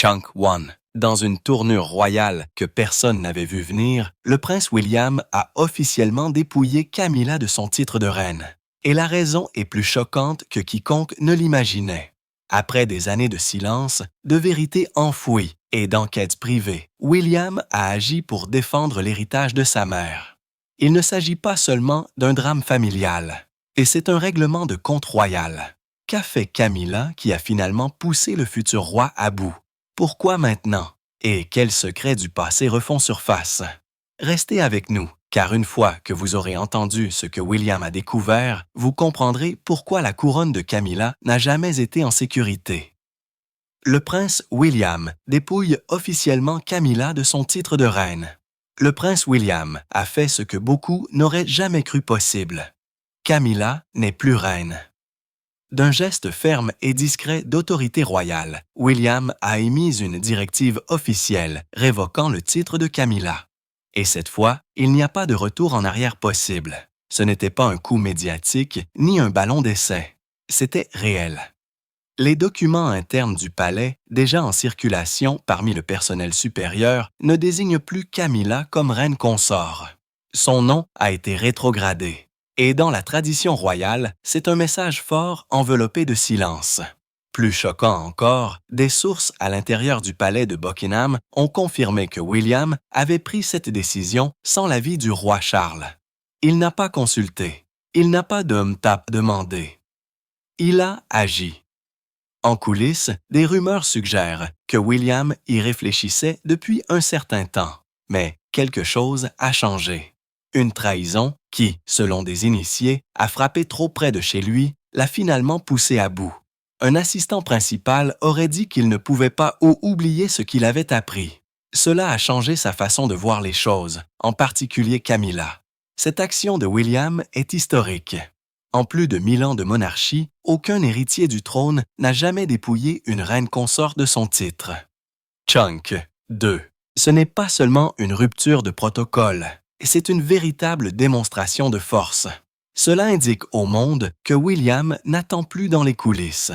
Chunk One. Dans une tournure royale que personne n'avait vu venir, le prince William a officiellement dépouillé Camilla de son titre de reine. Et la raison est plus choquante que quiconque ne l'imaginait. Après des années de silence, de vérités enfouies et d'enquêtes privées, William a agi pour défendre l'héritage de sa mère. Il ne s'agit pas seulement d'un drame familial, et c'est un règlement de compte royal. Qu'a fait Camilla qui a finalement poussé le futur roi à bout? Pourquoi maintenant? Et quels secrets du passé refont surface? Restez avec nous, car une fois que vous aurez entendu ce que William a découvert, vous comprendrez pourquoi la couronne de Camilla n'a jamais été en sécurité. Le prince William dépouille officiellement Camilla de son titre de reine. Le prince William a fait ce que beaucoup n'auraient jamais cru possible. Camilla n'est plus reine. D'un geste ferme et discret d'autorité royale, William a émis une directive officielle révoquant le titre de Camilla. Et cette fois, il n'y a pas de retour en arrière possible. Ce n'était pas un coup médiatique ni un ballon d'essai. C'était réel. Les documents internes du palais, déjà en circulation parmi le personnel supérieur, ne désignent plus Camilla comme reine consort. Son nom a été rétrogradé. Et dans la tradition royale, c'est un message fort enveloppé de silence. Plus choquant encore, des sources à l'intérieur du palais de Buckingham ont confirmé que William avait pris cette décision sans l'avis du roi Charles. Il n'a pas consulté. Il n'a pas demandé. Il a agi. En coulisses, des rumeurs suggèrent que William y réfléchissait depuis un certain temps. Mais quelque chose a changé. Une trahison qui, selon des initiés, a frappé trop près de chez lui, l'a finalement poussé à bout. Un assistant principal aurait dit qu'il ne pouvait pas oublier ce qu'il avait appris. Cela a changé sa façon de voir les choses, en particulier Camilla. Cette action de William est historique. En plus de 1000 ans de monarchie, aucun héritier du trône n'a jamais dépouillé une reine consorte de son titre. Chunk 2. Ce n'est pas seulement une rupture de protocole. C'est une véritable démonstration de force. Cela indique au monde que William n'attend plus dans les coulisses.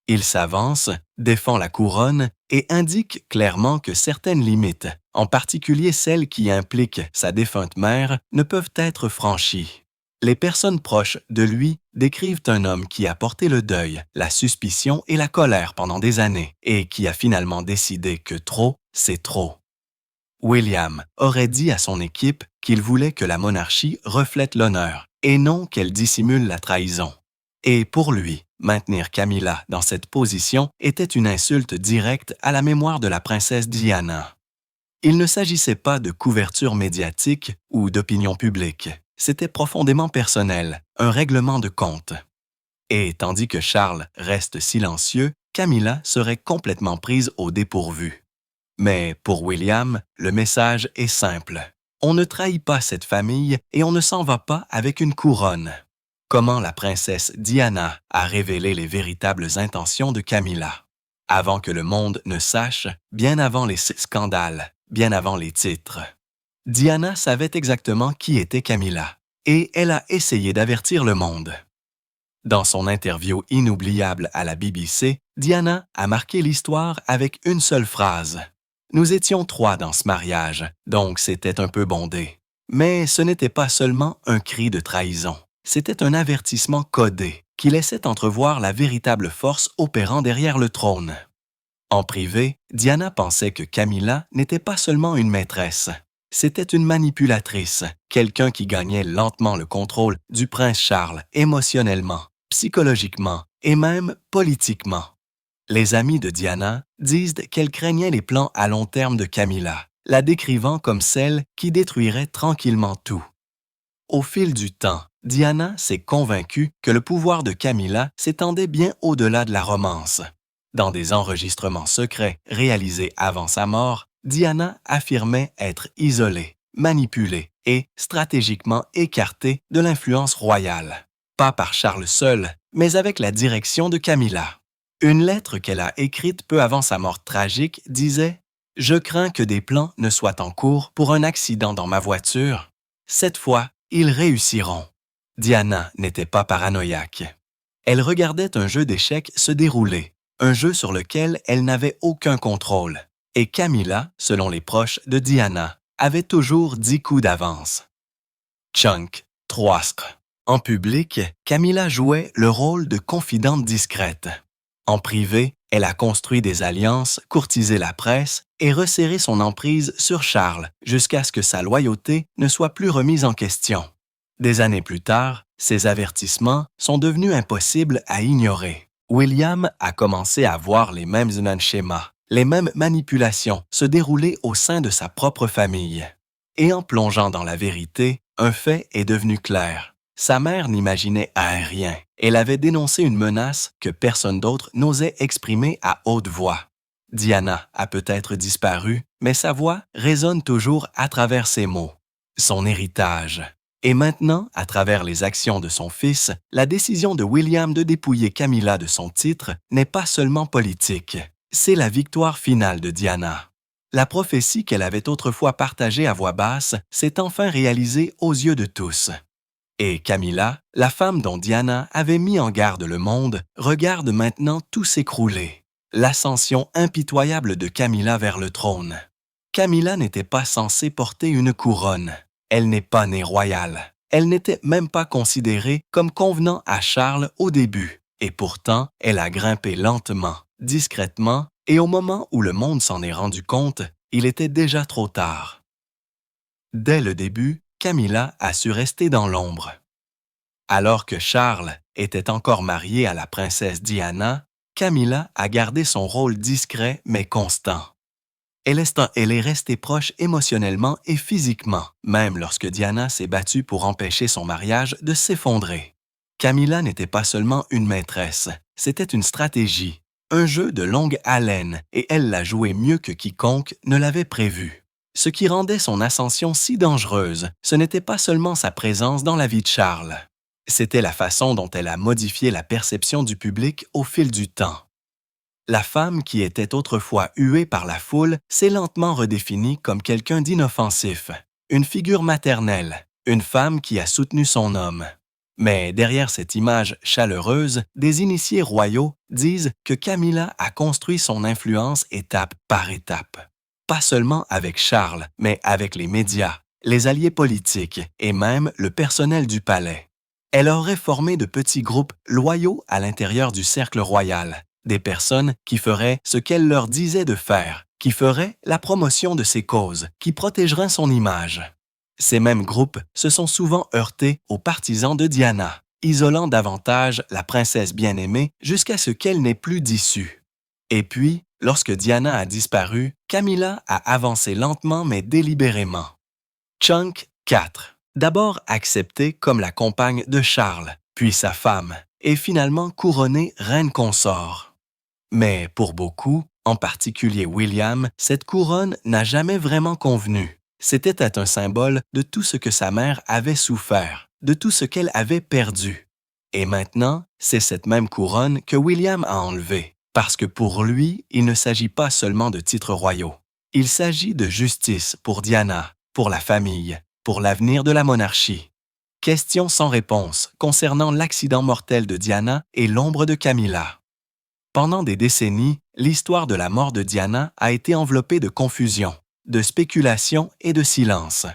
Il s'avance, défend la couronne et indique clairement que certaines limites, en particulier celles qui impliquent sa défunte mère, ne peuvent être franchies. Les personnes proches de lui décrivent un homme qui a porté le deuil, la suspicion et la colère pendant des années et qui a finalement décidé que trop, c'est trop. William aurait dit à son équipe qu'il voulait que la monarchie reflète l'honneur et non qu'elle dissimule la trahison. Et pour lui, maintenir Camilla dans cette position était une insulte directe à la mémoire de la princesse Diana. Il ne s'agissait pas de couverture médiatique ou d'opinion publique. C'était profondément personnel, un règlement de compte. Et tandis que Charles reste silencieux, Camilla serait complètement prise au dépourvu. Mais pour William, le message est simple. On ne trahit pas cette famille et on ne s'en va pas avec une couronne. Comment la princesse Diana a révélé les véritables intentions de Camilla. Avant que le monde ne sache, bien avant les scandales, bien avant les titres. Diana savait exactement qui était Camilla et elle a essayé d'avertir le monde. Dans son interview inoubliable à la BBC, Diana a marqué l'histoire avec une seule phrase. Nous étions 3 dans ce mariage, donc c'était un peu bondé. Mais ce n'était pas seulement un cri de trahison. C'était un avertissement codé qui laissait entrevoir la véritable force opérant derrière le trône. En privé, Diana pensait que Camilla n'était pas seulement une maîtresse. C'était une manipulatrice, quelqu'un qui gagnait lentement le contrôle du prince Charles émotionnellement, psychologiquement et même politiquement. Les amis de Diana disent qu'elle craignait les plans à long terme de Camilla, la décrivant comme celle qui détruirait tranquillement tout. Au fil du temps, Diana s'est convaincue que le pouvoir de Camilla s'étendait bien au-delà de la romance. Dans des enregistrements secrets réalisés avant sa mort, Diana affirmait être isolée, manipulée et stratégiquement écartée de l'influence royale. Pas par Charles seul, mais avec la direction de Camilla. Une lettre qu'elle a écrite peu avant sa mort tragique disait « Je crains que des plans ne soient en cours pour un accident dans ma voiture. Cette fois, ils réussiront. » Diana n'était pas paranoïaque. Elle regardait un jeu d'échecs se dérouler, un jeu sur lequel elle n'avait aucun contrôle. Et Camilla, selon les proches de Diana, avait toujours 10 coups d'avance. Chunk, 3. En public, Camilla jouait le rôle de confidente discrète. En privé, elle a construit des alliances, courtisé la presse et resserré son emprise sur Charles jusqu'à ce que sa loyauté ne soit plus remise en question. Des années plus tard, ces avertissements sont devenus impossibles à ignorer. William a commencé à voir les mêmes schémas, les mêmes manipulations se dérouler au sein de sa propre famille. Et en plongeant dans la vérité, un fait est devenu clair. Sa mère n'imaginait rien. Elle avait dénoncé une menace que personne d'autre n'osait exprimer à haute voix. Diana a peut-être disparu, mais sa voix résonne toujours à travers ses mots. Son héritage. Et maintenant, à travers les actions de son fils, la décision de William de dépouiller Camilla de son titre n'est pas seulement politique. C'est la victoire finale de Diana. La prophétie qu'elle avait autrefois partagée à voix basse s'est enfin réalisée aux yeux de tous. Et Camilla, la femme dont Diana avait mis en garde le monde, regarde maintenant tout s'écrouler. L'ascension impitoyable de Camilla vers le trône. Camilla n'était pas censée porter une couronne. Elle n'est pas née royale. Elle n'était même pas considérée comme convenant à Charles au début. Et pourtant, elle a grimpé lentement, discrètement, et au moment où le monde s'en est rendu compte, il était déjà trop tard. Dès le début, Camilla a su rester dans l'ombre. Alors que Charles était encore marié à la princesse Diana, Camilla a gardé son rôle discret mais constant. Elle est restée proche émotionnellement et physiquement, même lorsque Diana s'est battue pour empêcher son mariage de s'effondrer. Camilla n'était pas seulement une maîtresse, c'était une stratégie, un jeu de longue haleine, et elle l'a joué mieux que quiconque ne l'avait prévu. Ce qui rendait son ascension si dangereuse, ce n'était pas seulement sa présence dans la vie de Charles. C'était la façon dont elle a modifié la perception du public au fil du temps. La femme qui était autrefois huée par la foule s'est lentement redéfinie comme quelqu'un d'inoffensif, une figure maternelle, une femme qui a soutenu son homme. Mais derrière cette image chaleureuse, des initiés royaux disent que Camilla a construit son influence étape par étape. Pas seulement avec Charles, mais avec les médias, les alliés politiques et même le personnel du palais. Elle aurait formé de petits groupes loyaux à l'intérieur du cercle royal, des personnes qui feraient ce qu'elle leur disait de faire, qui feraient la promotion de ses causes, qui protégeraient son image. Ces mêmes groupes se sont souvent heurtés aux partisans de Diana, isolant davantage la princesse bien-aimée jusqu'à ce qu'elle n'ait plus d'issue. Et puis, lorsque Diana a disparu, Camilla a avancé lentement mais délibérément. Chunk 4. D'abord acceptée comme la compagne de Charles, puis sa femme, et finalement couronnée reine consort. Mais pour beaucoup, en particulier William, cette couronne n'a jamais vraiment convenu. C'était un symbole de tout ce que sa mère avait souffert, de tout ce qu'elle avait perdu. Et maintenant, c'est cette même couronne que William a enlevée, parce que pour lui, il ne s'agit pas seulement de titres royaux. Il s'agit de justice pour Diana, pour la famille, pour l'avenir de la monarchie. Question sans réponse concernant l'accident mortel de Diana et l'ombre de Camilla. Pendant des décennies, l'histoire de la mort de Diana a été enveloppée de confusion, de spéculation et de silence.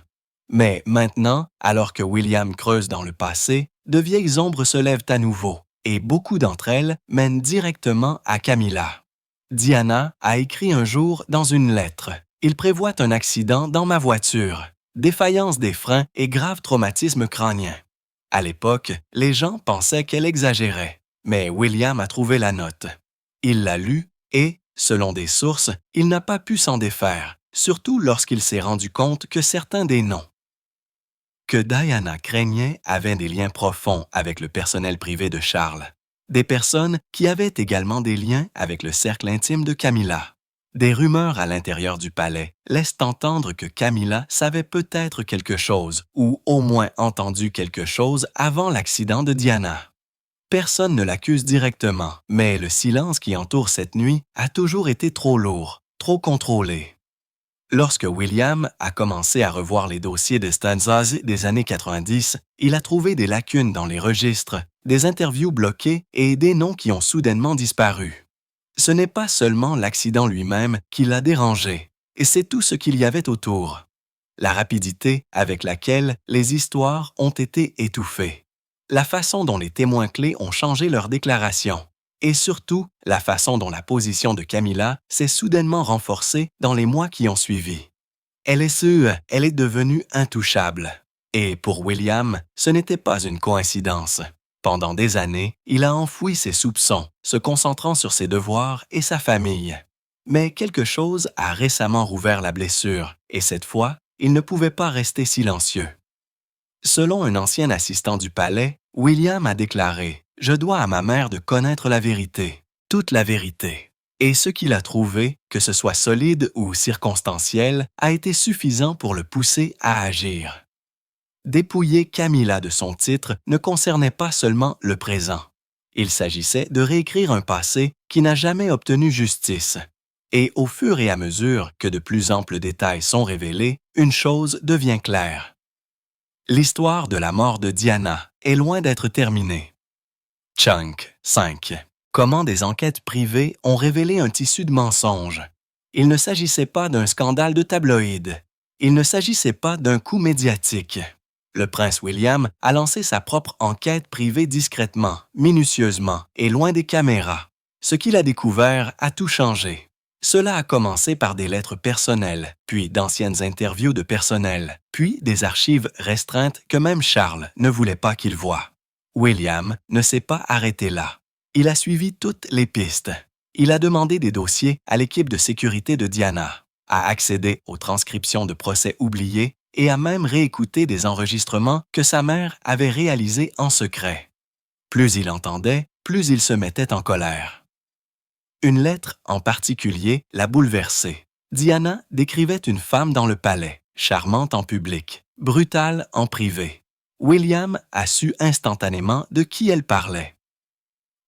Mais maintenant, alors que William creuse dans le passé, de vieilles ombres se lèvent à nouveau, et beaucoup d'entre elles mènent directement à Camilla. Diana a écrit un jour dans une lettre « Il prévoit un accident dans ma voiture. Défaillance des freins et grave traumatisme crânien. » À l'époque, les gens pensaient qu'elle exagérait, mais William a trouvé la note. Il l'a lue et, selon des sources, il n'a pas pu s'en défaire, surtout lorsqu'il s'est rendu compte que certains des noms que Diana craignait avaient des liens profonds avec le personnel privé de Charles. Des personnes qui avaient également des liens avec le cercle intime de Camilla. Des rumeurs à l'intérieur du palais laissent entendre que Camilla savait peut-être quelque chose, ou au moins entendu quelque chose avant l'accident de Diana. Personne ne l'accuse directement, mais le silence qui entoure cette nuit a toujours été trop lourd, trop contrôlé. Lorsque William a commencé à revoir les dossiers de Stasi des années 90, il a trouvé des lacunes dans les registres, des interviews bloquées et des noms qui ont soudainement disparu. Ce n'est pas seulement l'accident lui-même qui l'a dérangé, et c'est tout ce qu'il y avait autour. La rapidité avec laquelle les histoires ont été étouffées, la façon dont les témoins clés ont changé leurs déclarations, et surtout la façon dont la position de Camilla s'est soudainement renforcée dans les mois qui ont suivi. Elle est devenue intouchable. Et pour William, ce n'était pas une coïncidence. Pendant des années, il a enfoui ses soupçons, se concentrant sur ses devoirs et sa famille. Mais quelque chose a récemment rouvert la blessure, et cette fois, il ne pouvait pas rester silencieux. Selon un ancien assistant du palais, William a déclaré « Je dois à ma mère de connaître la vérité, toute la vérité. » Et ce qu'il a trouvé, que ce soit solide ou circonstanciel, a été suffisant pour le pousser à agir. Dépouiller Camilla de son titre ne concernait pas seulement le présent. Il s'agissait de réécrire un passé qui n'a jamais obtenu justice. Et au fur et à mesure que de plus amples détails sont révélés, une chose devient claire. L'histoire de la mort de Diana est loin d'être terminée. Chunk 5. Comment des enquêtes privées ont révélé un tissu de mensonges. Il ne s'agissait pas d'un scandale de tabloïd. Il ne s'agissait pas d'un coup médiatique. Le prince William a lancé sa propre enquête privée discrètement, minutieusement et loin des caméras. Ce qu'il a découvert a tout changé. Cela a commencé par des lettres personnelles, puis d'anciennes interviews de personnel, puis des archives restreintes que même Charles ne voulait pas qu'il voie. William ne s'est pas arrêté là. Il a suivi toutes les pistes. Il a demandé des dossiers à l'équipe de sécurité de Diana, a accédé aux transcriptions de procès oubliés et a même réécouté des enregistrements que sa mère avait réalisés en secret. Plus il entendait, plus il se mettait en colère. Une lettre en particulier l'a bouleversé. Diana décrivait une femme dans le palais, charmante en public, brutale en privé. William a su instantanément de qui elle parlait.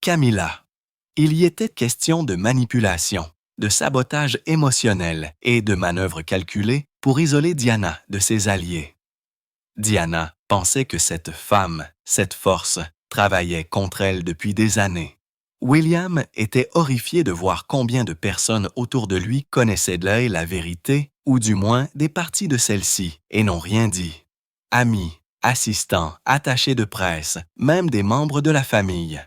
Camilla. Il y était question de manipulation, de sabotage émotionnel et de manœuvres calculées pour isoler Diana de ses alliés. Diana pensait que cette femme, cette force, travaillait contre elle depuis des années. William était horrifié de voir combien de personnes autour de lui connaissaient de l'œil la vérité, ou du moins des parties de celle-ci, et n'ont rien dit. Amis, assistants, attachés de presse, même des membres de la famille.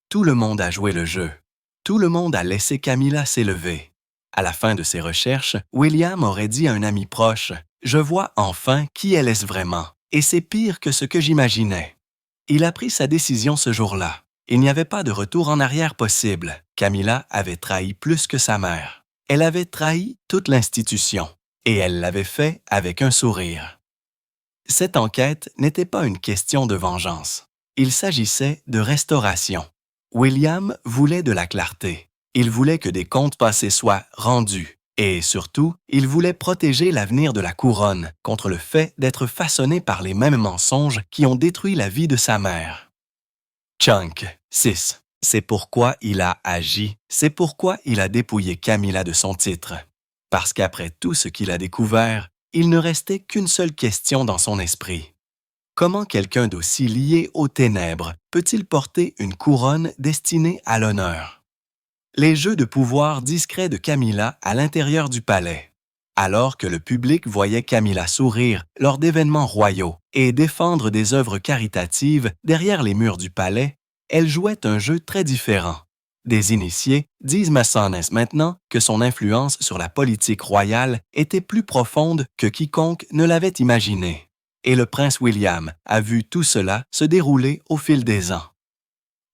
Tout le monde a joué le jeu. Tout le monde a laissé Camilla s'élever. À la fin de ses recherches, William aurait dit à un ami proche « Je vois enfin qui elle est vraiment, et c'est pire que ce que j'imaginais. » Il a pris sa décision ce jour-là. Il n'y avait pas de retour en arrière possible. Camilla avait trahi plus que sa mère. Elle avait trahi toute l'institution, et elle l'avait fait avec un sourire. Cette enquête n'était pas une question de vengeance. Il s'agissait de restauration. William voulait de la clarté. Il voulait que des comptes passés soient rendus. Et surtout, il voulait protéger l'avenir de la couronne contre le fait d'être façonné par les mêmes mensonges qui ont détruit la vie de sa mère. Chunk 6. C'est pourquoi il a agi. C'est pourquoi il a dépouillé Camilla de son titre. Parce qu'après tout ce qu'il a découvert, il ne restait qu'une seule question dans son esprit. Comment quelqu'un d'aussi lié aux ténèbres peut-il porter une couronne destinée à l'honneur? Les jeux de pouvoir discrets de Camilla à l'intérieur du palais. Alors que le public voyait Camilla sourire lors d'événements royaux et défendre des œuvres caritatives derrière les murs du palais, elle jouait un jeu très différent. Des initiés disent Massones maintenant que son influence sur la politique royale était plus profonde que quiconque ne l'avait imaginé. Et le prince William a vu tout cela se dérouler au fil des ans.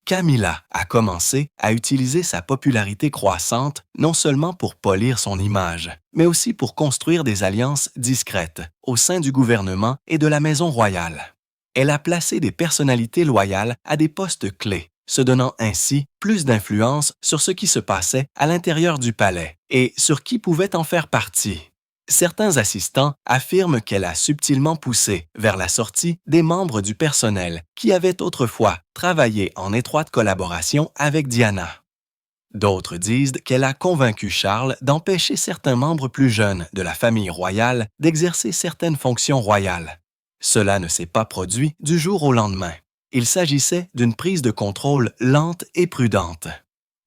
Camilla a commencé à utiliser sa popularité croissante non seulement pour polir son image, mais aussi pour construire des alliances discrètes au sein du gouvernement et de la maison royale. Elle a placé des personnalités loyales à des postes clés, se donnant ainsi plus d'influence sur ce qui se passait à l'intérieur du palais et sur qui pouvait en faire partie. Certains assistants affirment qu'elle a subtilement poussé vers la sortie des membres du personnel qui avaient autrefois travaillé en étroite collaboration avec Diana. D'autres disent qu'elle a convaincu Charles d'empêcher certains membres plus jeunes de la famille royale d'exercer certaines fonctions royales. Cela ne s'est pas produit du jour au lendemain. Il s'agissait d'une prise de contrôle lente et prudente.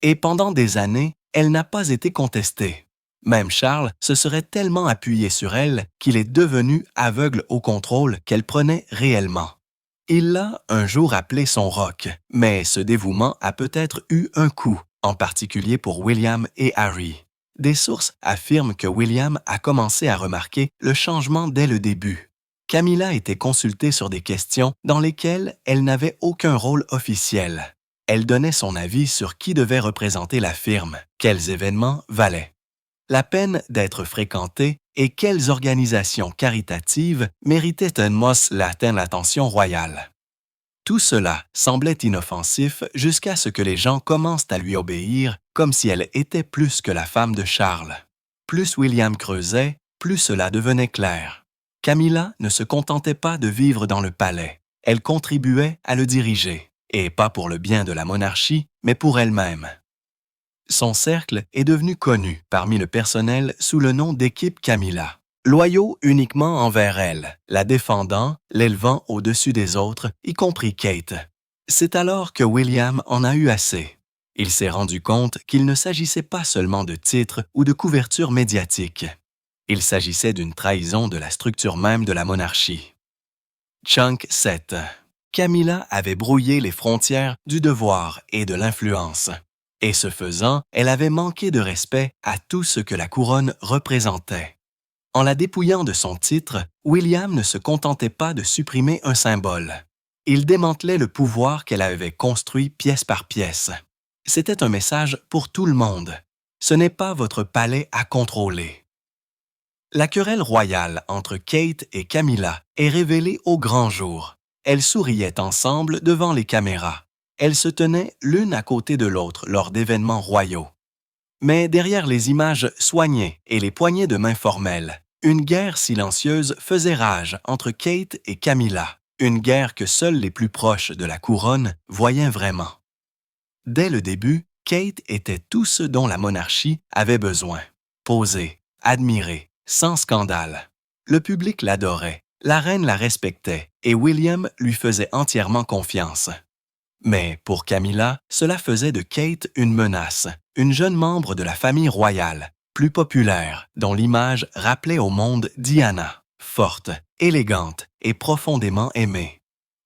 Et pendant des années, Elle n'a pas été contestée. Même Charles se serait tellement appuyé sur elle qu'il est devenu aveugle au contrôle qu'elle prenait réellement. Il l'a un jour appelé son roc, mais ce dévouement a peut-être eu un coût, en particulier pour William et Harry. Des sources affirment que William a commencé à remarquer le changement dès le début. Camilla était consultée sur des questions dans lesquelles elle n'avait aucun rôle officiel. Elle donnait son avis sur qui devait représenter la firme, quels événements valaient la peine d'être fréquentée et quelles organisations caritatives méritaient un mos latin l'attention royale. Tout cela semblait inoffensif jusqu'à ce que les gens commencent à lui obéir comme si elle était plus que la femme de Charles. Plus William creusait, plus cela devenait clair. Camilla ne se contentait pas de vivre dans le palais, elle contribuait à le diriger, et pas pour le bien de la monarchie, mais pour elle-même. Son cercle est devenu connu parmi le personnel sous le nom d'équipe Camilla. Loyaux uniquement envers elle, la défendant, l'élevant au-dessus des autres, y compris Kate. C'est alors que William en a eu assez. Il s'est rendu compte qu'il ne s'agissait pas seulement de titres ou de couverture médiatique. Il s'agissait d'une trahison de la structure même de la monarchie. Chunk 7. Camilla avait brouillé les frontières du devoir et de l'influence. Et ce faisant, elle avait manqué de respect à tout ce que la couronne représentait. En la dépouillant de son titre, William ne se contentait pas de supprimer un symbole. Il démantelait le pouvoir qu'elle avait construit pièce par pièce. C'était un message pour tout le monde. Ce n'est pas votre palais à contrôler. La querelle royale entre Kate et Camilla est révélée au grand jour. Elles souriaient ensemble devant les caméras. Elles se tenaient l'une à côté de l'autre lors d'événements royaux. Mais derrière les images soignées et les poignées de main formelles, une guerre silencieuse faisait rage entre Kate et Camilla, une guerre que seuls les plus proches de la couronne voyaient vraiment. Dès le début, Kate était tout ce dont la monarchie avait besoin. Posée, admirée, sans scandale. Le public l'adorait, la reine la respectait et William lui faisait entièrement confiance. Mais pour Camilla, cela faisait de Kate une menace, une jeune membre de la famille royale, plus populaire, dont l'image rappelait au monde Diana, forte, élégante et profondément aimée.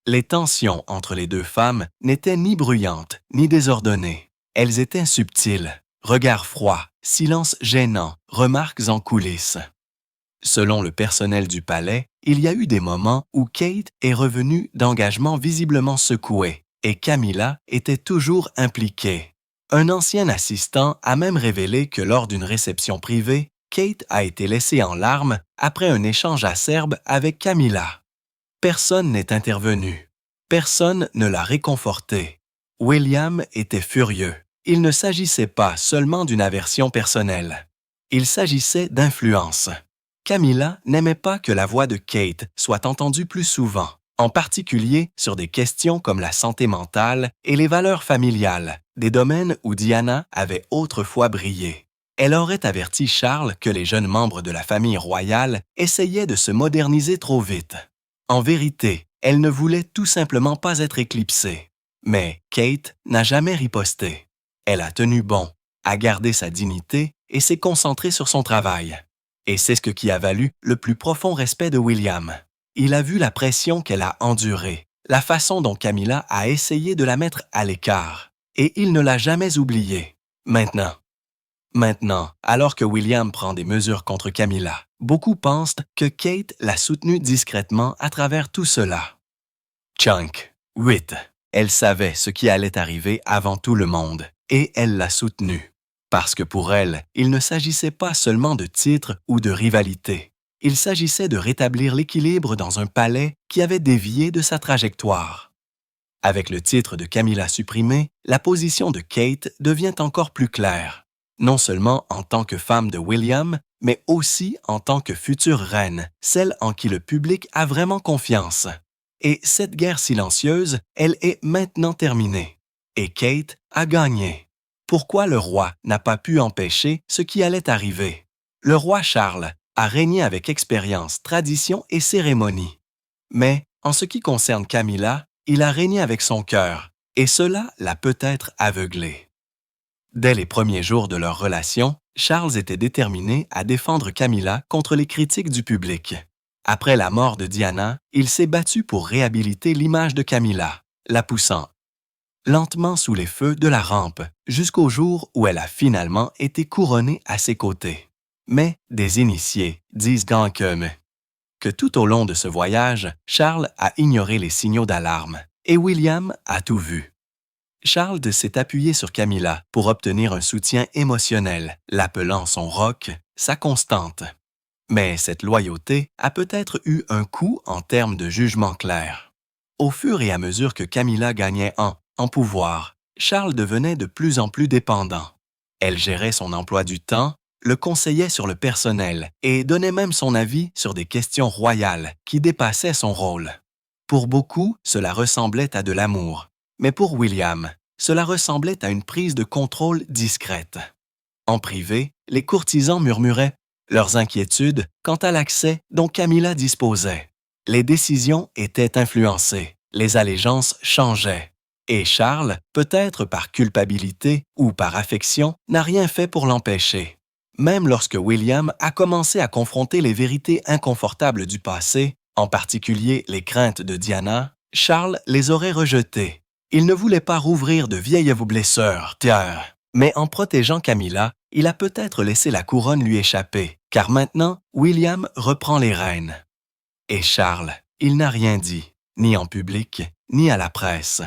Les tensions entre les deux femmes n'étaient ni bruyantes ni désordonnées. Elles étaient subtiles, regards froids, silence gênant, remarques en coulisses. Selon le personnel du palais, il y a eu des moments où Kate est revenue d'engagements visiblement secoués, et Camilla était toujours impliquée. Un ancien assistant a même révélé que lors d'une réception privée, Kate a été laissée en larmes après un échange acerbe avec Camilla. Personne n'est intervenu. Personne ne l'a réconfortée. William était furieux. Il ne s'agissait pas seulement d'une aversion personnelle. Il s'agissait d'influence. Camilla n'aimait pas que la voix de Kate soit entendue plus souvent, en particulier sur des questions comme la santé mentale et les valeurs familiales, des domaines où Diana avait autrefois brillé. Elle aurait averti Charles que les jeunes membres de la famille royale essayaient de se moderniser trop vite. En vérité, elle ne voulait tout simplement pas être éclipsée. Mais Kate n'a jamais riposté. Elle a tenu bon, a gardé sa dignité et s'est concentrée sur son travail. Et c'est ce qui a valu le plus profond respect de William. Il a vu la pression qu'elle a endurée, la façon dont Camilla a essayé de la mettre à l'écart, et il ne l'a jamais oubliée. Maintenant, alors que William prend des mesures contre Camilla, beaucoup pensent que Kate l'a soutenue discrètement à travers tout cela. Chunk 8. Elle savait ce qui allait arriver avant tout le monde, et elle l'a soutenue. Parce que pour elle, il ne s'agissait pas seulement de titres ou de rivalité. Il s'agissait de rétablir l'équilibre dans un palais qui avait dévié de sa trajectoire. Avec le titre de Camilla supprimé, la position de Kate devient encore plus claire, non seulement en tant que femme de William, mais aussi en tant que future reine, celle en qui le public a vraiment confiance. Et cette guerre silencieuse, elle est maintenant terminée. Et Kate a gagné. Pourquoi le roi n'a pas pu empêcher ce qui allait arriver? Le roi Charles a régné avec expérience, tradition et cérémonie. Mais, en ce qui concerne Camilla, il a régné avec son cœur, et cela l'a peut-être aveuglée. Dès les premiers jours de leur relation, Charles était déterminé à défendre Camilla contre les critiques du public. Après la mort de Diana, il s'est battu pour réhabiliter l'image de Camilla, la poussant lentement sous les feux de la rampe, jusqu'au jour où elle a finalement été couronnée à ses côtés. Mais des initiés disent que tout au long de ce voyage, Charles a ignoré les signaux d'alarme et William a tout vu. Charles s'est appuyé sur Camilla pour obtenir un soutien émotionnel, l'appelant son roc, sa constante. Mais cette loyauté a peut-être eu un coût en termes de jugement clair. Au fur et à mesure que Camilla gagnait en pouvoir, Charles devenait de plus en plus dépendant. Elle gérait son emploi du temps, le conseillait sur le personnel et donnait même son avis sur des questions royales qui dépassaient son rôle. Pour beaucoup, cela ressemblait à de l'amour, mais pour William, cela ressemblait à une prise de contrôle discrète. En privé, les courtisans murmuraient leurs inquiétudes quant à l'accès dont Camilla disposait. Les décisions étaient influencées, les allégeances changeaient. Et Charles, peut-être par culpabilité ou par affection, n'a rien fait pour l'empêcher. Même lorsque William a commencé à confronter les vérités inconfortables du passé, en particulier les craintes de Diana, Charles les aurait rejetées. Il ne voulait pas rouvrir de vieilles blessures, mais en protégeant Camilla, il a peut-être laissé la couronne lui échapper, car maintenant, William reprend les rênes. Et Charles, il n'a rien dit, ni en public, ni à la presse.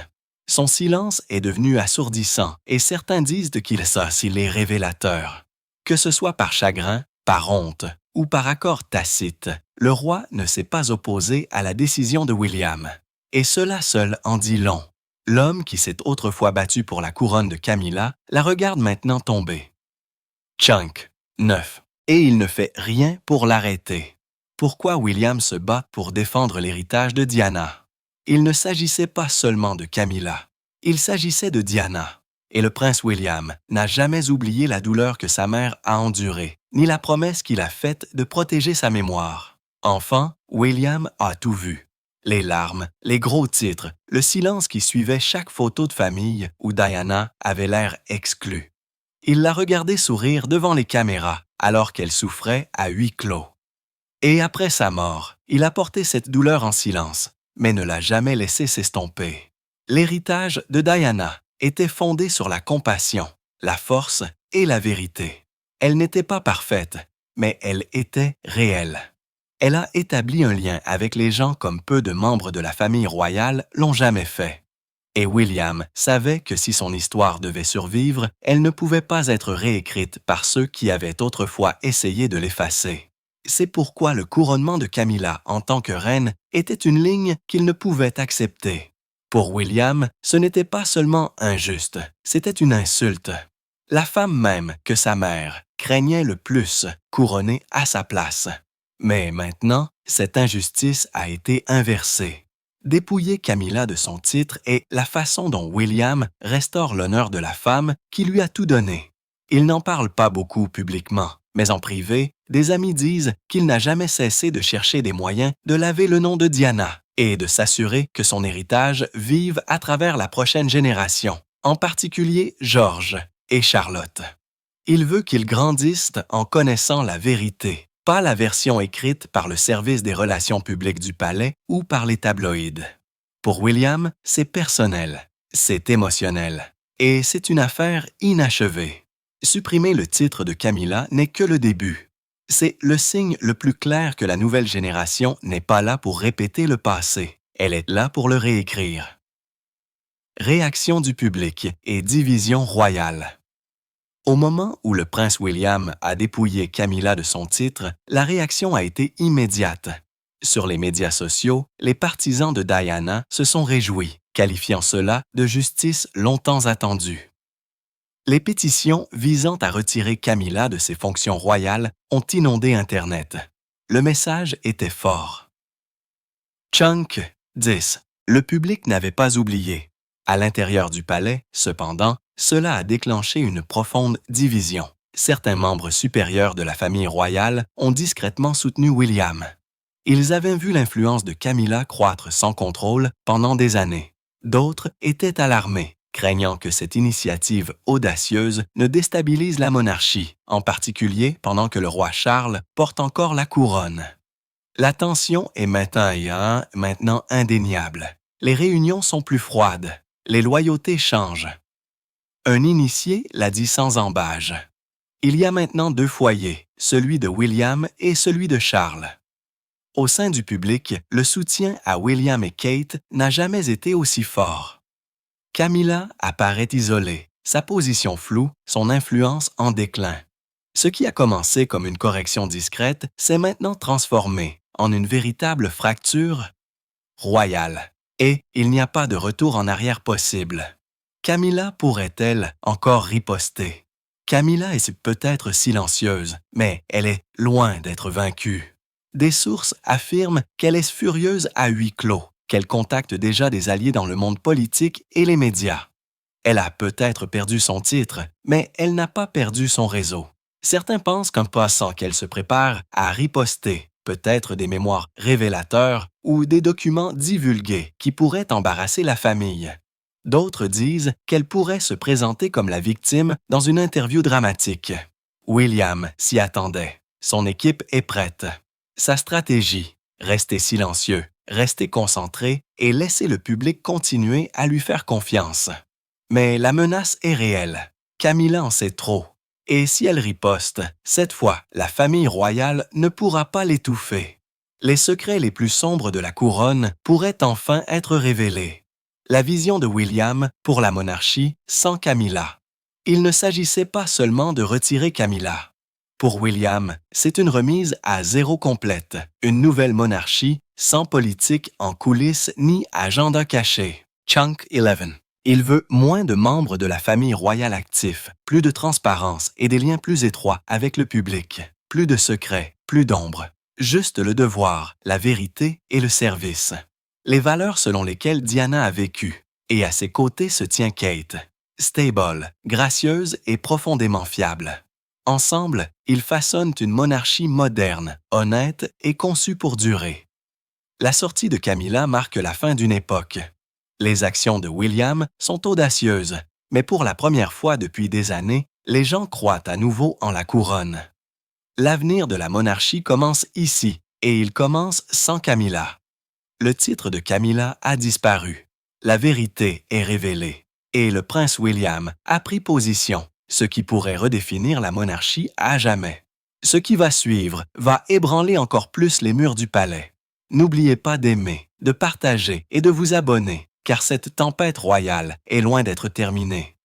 Son silence est devenu assourdissant et certains disent s'il est révélateur. Que ce soit par chagrin, par honte ou par accord tacite, le roi ne s'est pas opposé à la décision de William. Et cela seul en dit long. L'homme qui s'est autrefois battu pour la couronne de Camilla la regarde maintenant tomber. Chunk, 9. Et il ne fait rien pour l'arrêter. Pourquoi William se bat pour défendre l'héritage de Diana? Il ne s'agissait pas seulement de Camilla, il s'agissait de Diana. Et le prince William n'a jamais oublié la douleur que sa mère a endurée, ni la promesse qu'il a faite de protéger sa mémoire. Enfant, William a tout vu. Les larmes, les gros titres, le silence qui suivait chaque photo de famille où Diana avait l'air exclue. Il l'a regardée sourire devant les caméras alors qu'elle souffrait à huis clos. Et après sa mort, il a porté cette douleur en silence, mais ne l'a jamais laissé s'estomper. L'héritage de Diana était fondé sur la compassion, la force et la vérité. Elle n'était pas parfaite, mais elle était réelle. Elle a établi un lien avec les gens comme peu de membres de la famille royale l'ont jamais fait. Et William savait que si son histoire devait survivre, elle ne pouvait pas être réécrite par ceux qui avaient autrefois essayé de l'effacer. C'est pourquoi le couronnement de Camilla en tant que reine était une ligne qu'il ne pouvait accepter. Pour William, ce n'était pas seulement injuste, c'était une insulte. La femme même que sa mère craignait le plus couronnée à sa place. Mais maintenant, cette injustice a été inversée. Dépouiller Camilla de son titre est la façon dont William restaure l'honneur de la femme qui lui a tout donné. Il n'en parle pas beaucoup publiquement, mais en privé, des amis disent qu'il n'a jamais cessé de chercher des moyens de laver le nom de Diana et de s'assurer que son héritage vive à travers la prochaine génération, en particulier George et Charlotte. Il veut qu'ils grandissent en connaissant la vérité, pas la version écrite par le service des relations publiques du palais ou par les tabloïds. Pour William, c'est personnel, c'est émotionnel, et c'est une affaire inachevée. Supprimer le titre de Camilla n'est que le début. C'est le signe le plus clair que la nouvelle génération n'est pas là pour répéter le passé, elle est là pour le réécrire. Réaction du public et division royale. Au moment où le prince William a dépouillé Camilla de son titre, la réaction a été immédiate. Sur les médias sociaux, les partisans de Diana se sont réjouis, qualifiant cela de justice longtemps attendue. Les pétitions visant à retirer Camilla de ses fonctions royales ont inondé Internet. Le message était fort. Chunk, 10. Le public n'avait pas oublié. À l'intérieur du palais, cependant, cela a déclenché une profonde division. Certains membres supérieurs de la famille royale ont discrètement soutenu William. Ils avaient vu l'influence de Camilla croître sans contrôle pendant des années. D'autres étaient alarmés, craignant que cette initiative audacieuse ne déstabilise la monarchie, en particulier pendant que le roi Charles porte encore la couronne. La tension est maintenant indéniable. Les réunions sont plus froides. Les loyautés changent. Un initié l'a dit sans ambages. Il y a maintenant 2 foyers, celui de William et celui de Charles. Au sein du public, le soutien à William et Kate n'a jamais été aussi fort. Camilla apparaît isolée, sa position floue, son influence en déclin. Ce qui a commencé comme une correction discrète s'est maintenant transformé en une véritable fracture royale. Et il n'y a pas de retour en arrière possible. Camilla pourrait-elle encore riposter? Camilla est peut-être silencieuse, mais elle est loin d'être vaincue. Des sources affirment qu'elle est furieuse à huis clos, qu'elle contacte déjà des alliés dans le monde politique et les médias. Elle a peut-être perdu son titre, mais elle n'a pas perdu son réseau. Certains pensent qu'en passant qu'elle se prépare à riposter, peut-être des mémoires révélateurs ou des documents divulgués qui pourraient embarrasser la famille. D'autres disent qu'elle pourrait se présenter comme la victime dans une interview dramatique. William s'y attendait. Son équipe est prête. Sa stratégie, rester silencieux, rester concentré et laisser le public continuer à lui faire confiance. Mais la menace est réelle. Camilla en sait trop. Et si elle riposte, cette fois, la famille royale ne pourra pas l'étouffer. Les secrets les plus sombres de la couronne pourraient enfin être révélés. La vision de William pour la monarchie sans Camilla. Il ne s'agissait pas seulement de retirer Camilla. Pour William, c'est une remise à zéro complète, une nouvelle monarchie sans politique en coulisses ni agenda caché. Chunk 11. Il veut moins de membres de la famille royale actifs, plus de transparence et des liens plus étroits avec le public, plus de secrets, plus d'ombre. Juste le devoir, la vérité et le service. Les valeurs selon lesquelles Diana a vécu, et à ses côtés se tient Kate. Stable, gracieuse et profondément fiable. Ensemble, ils façonnent une monarchie moderne, honnête et conçue pour durer. La sortie de Camilla marque la fin d'une époque. Les actions de William sont audacieuses, mais pour la première fois depuis des années, les gens croient à nouveau en la couronne. L'avenir de la monarchie commence ici, et il commence sans Camilla. Le titre de Camilla a disparu. La vérité est révélée, et le prince William a pris position, ce qui pourrait redéfinir la monarchie à jamais. Ce qui va suivre va ébranler encore plus les murs du palais. N'oubliez pas d'aimer, de partager et de vous abonner, car cette tempête royale est loin d'être terminée.